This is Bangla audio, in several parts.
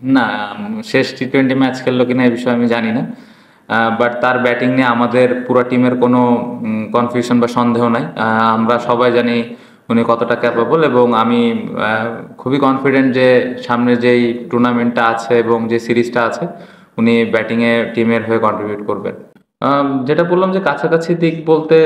না, শেষ টি-20 ম্যাচ খেললো কিনা এই বিষয়ে আমি জানি না। বাট তার ব্যাটিং নিয়ে আমাদের পুরা টিমের কোনো কনফিউশন বা সন্দেহ নাই। আমরা সবাই জানি উনি কতটা ক্যাপেবল, এবং আমি খুবই কনফিডেন্ট যে সামনে যেই টুর্নামেন্টটা আছে এবং যে সিরিজটা আছে উনি ব্যাটিংয়ে টিমের হয়ে কন্ট্রিবিউট করবেন। যেটা বললাম যে কাছাকাছি দিক বলতে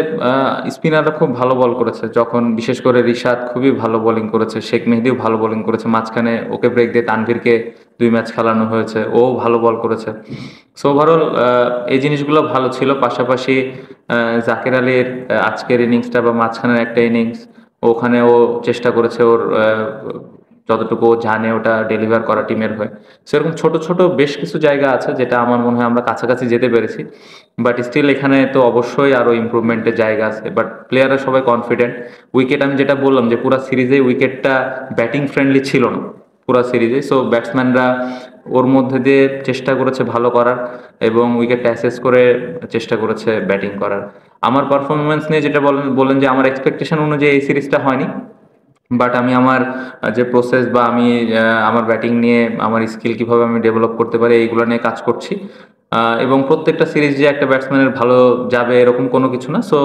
স্পিনাররা খুব ভালো বল করেছে, যখন বিশেষ করে রিশাদ খুবই ভালো বোলিং করেছে, শেখ মেহেদিও ভালো বোলিং করেছে, মাঝখানে ওকে ব্রেক দিয়ে তানভীরকে 2 ম্যাচ খেলানো হয়েছে, ও ভালো বল করেছে। সো ওভারঅল এই জিনিসগুলো ভালো ছিল। পাশাপাশি জাকের আলীর আজকের ইনিংসটা বা মাঝখানের একটা ইনিংস, ওখানে ও চেষ্টা করেছে ওর যতটুকু ও জানে ওটা ডেলিভার করা টিমের হয়ে। সেরকম ছোট ছোট বেশ কিছু জায়গা আছে যেটা আমার মনে হয় আমরা কাছাকাছি যেতে পেরেছি, বাট স্টিল এখানে তো অবশ্যই আরো ইমপ্রুভমেন্টের জায়গা আছে। বাট প্লেয়াররা সবাই কনফিডেন্ট। উইকেট আমি যেটা বললাম যে পুরো সিরিজে উইকেটটা ব্যাটিং ফ্রেন্ডলি ছিল না পুরো সিরিজে। সো ব্যাটসম্যানরা ওর মধ্যে দিয়ে চেষ্টা করেছে ভালো করার, এবং উইকেটটা অ্যাসেস করে চেষ্টা করেছে ব্যাটিং করার। আমার পারফরমেন্স নিয়ে যেটা বলেন বলেন যে আমার এক্সপেকটেশন অনুযায়ী এই সিরিজটা হয়নি, বাট আমি আমার যে প্রসেস বা আমি আমার ব্যাটিং নিয়ে আমার স্কিল কিভাবে আমি ডেভেলপ করতে পারি এইগুলো নিয়ে কাজ করছি। এবং প্রত্যেকটা সিরিজ যে একটা ব্যাটসম্যানের ভালো যাবে এরকম কোনো কিছু না। সো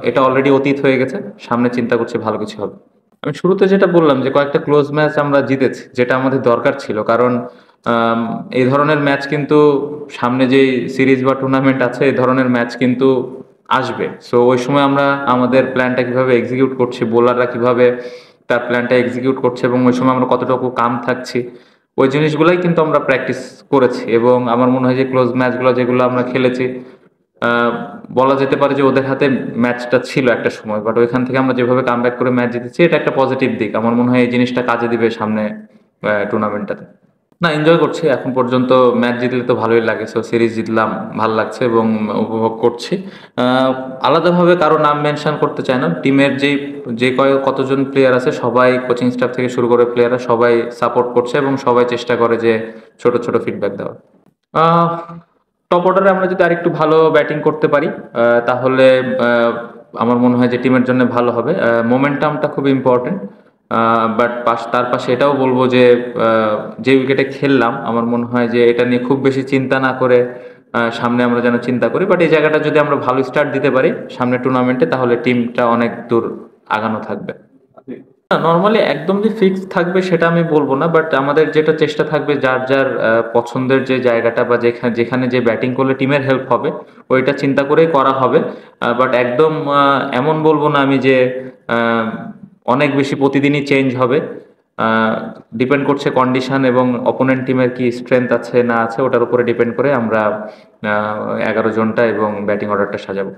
এটা অলরেডি অতীত হয়ে গেছে, সামনে চিন্তা করছি ভালো কিছু হবে। আমি শুরুতে যেটা বললাম যে কয়েকটা ক্লোজ ম্যাচ আমরা জিতেছি, যেটা আমাদের দরকার ছিল, কারণ আম, এই ধরনের ম্যাচ কিন্তু সামনে যে সিরিজ বা টুর্নামেন্ট আছে এই ধরনের ম্যাচ কিন্তু আসবে। সো ওই সময় আমরা আমাদের প্ল্যানটা কিভাবে এক্সিকিউট করছি, বোলাররা কিভাবে তার প্ল্যানটা এক্সিকিউট করছে, এবং ওই সময় আমরা কতটুকু কাম থাকছি, ওই জিনিসগুলোই কিন্তু আমরা প্র্যাকটিস করেছি। এবং আমার মনে হয় যে ক্লোজ ম্যাচগুলো যেগুলো আমরা খেলেছি, আহ, বলা যেতে পারে যে ওদের হাতে ম্যাচটা ছিল একটা সময়, বাট ওইখান থেকে আমরা যেভাবে কামব্যাক করে ম্যাচ জিতেছি এটা একটা পজিটিভ দিক। আমার মনে হয় এই জিনিসটা কাজে দিবে সামনে টুর্নামেন্টটাতে। না, এনজয় করছি এখন পর্যন্ত। ম্যাচ জিতলে তো ভালোই লাগে, সো সিরিজ জিতলাম, ভাল লাগছে এবং উপভোগ করছি। আহ, আলাদাভাবে কারো নাম মেনশন করতে চাই না। টিমের যে কতজন প্লেয়ার আছে সবাই, কোচিং স্টাফ থেকে শুরু করে প্লেয়াররা সবাই সাপোর্ট করছে এবং সবাই চেষ্টা করে যে ছোট ছোট ফিডব্যাক দেওয়ার। টপ অর্ডারে আমরা যদি আরেকটু ভালো ব্যাটিং করতে পারি তাহলে আমার মনে হয় যে টিমের জন্য ভালো হবে। মোমেন্টামটা খুব ইম্পর্টেন্ট। বাট তার পাশে এটাও বলবো যে আহ, যে উইকেটে খেললাম আমার মনে হয় যে এটা নিয়ে খুব বেশি চিন্তা না করে সামনে আমরা যেন চিন্তা করি। বাট এই জায়গাটা যদি আমরা ভালো স্টার্ট দিতে পারি সামনে টুর্নামেন্টে, তাহলে টিমটা অনেক দূর আগানো থাকবে। না, নর্মালি একদম যে ফিক্স থাকবে সেটা আমি বলবো না, বাট আমাদের যেটা চেষ্টা থাকবে যার যার পছন্দের যে জায়গাটা বা যেখানে যেখানে যে ব্যাটিং করলে টিমের হেল্প হবে ওইটা চিন্তা করেই করা হবে। বাট একদম এমন বলবো না আমি যে আহ, অনেক বেশি প্রতিদিনই চেঞ্জ হবে। ডিপেন্ড করছে কন্ডিশন এবং অপোনেন্ট টিমের কি স্ট্রেংথ আছে না আছে, ওটার উপরে ডিপেন্ড করে আমরা 11 জনটা এবং ব্যাটিং অর্ডারটা সাজাবো।